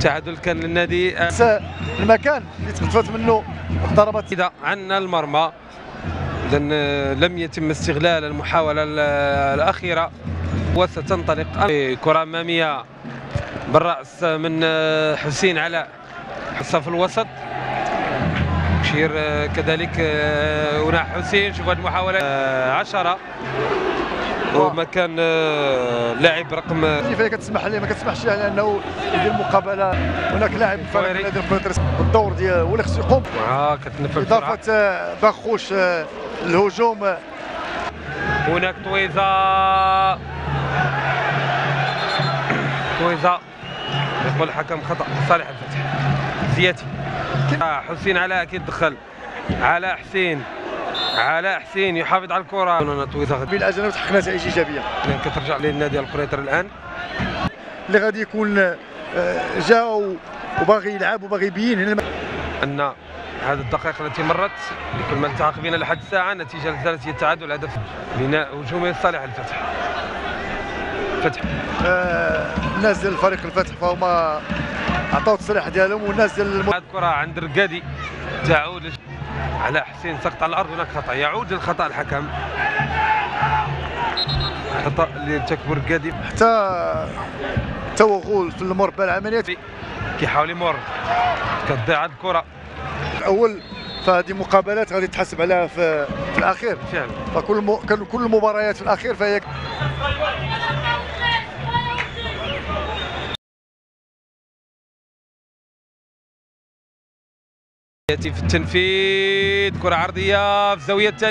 تعادل كان للنادي. المكان اللي تقطفت منه الضربات إذا عن المرمى، لأن لم يتم استغلال المحاولة الأخيرة وستنطلق كرة أمامية بالرأس من حسين علاء، حصة في الوسط مشير كذلك هنا حسين. شوف هذه المحاولة 10 ومكان لاعب رقم كيف كتسمح ليه ما كتسمحش له انه يدير مقابله. هناك لاعب فريق نادي القنيطرة الدور ديال هو اللي خصو يقوم. كتنفذ اضافه باخوش الهجوم. هناك طويزه يقول الحكم خطا صالح الفتح. زياتي حسين علاء كيدخل علاء حسين يحافظ على الكره. طويزه بالاجل وتحقق نتائج ايجابيه كترجع للنادي القنيطرة الان اللي غادي يكون جا وباغي يلعب وباغي يبين هنا ان هذه الدقائق التي مرت لكل من التحق بنا لحد الساعه نتيجه لثلاثيه التعادل. هدف بناء هجومي لصالح الفتح. الناس ديال الفريق الفتح فهما عطاو التصريح ديالهم، والناس ديال الكره عند الرقادي تعود على حسين، سقط على الارض. هناك خطا يعود للخطا الحكم، خطا اللي ارتكبه الرقادي. حتى توغل في المربع العمليات كيحاول يمر كتضيع هذه الكره الاول. فهذه مقابلات غادي تحسب عليها في الاخير فعلا. فكل المباريات في الاخير فهي ياتي في التنفيذ كره عرضيه في الزاويه الثانيه.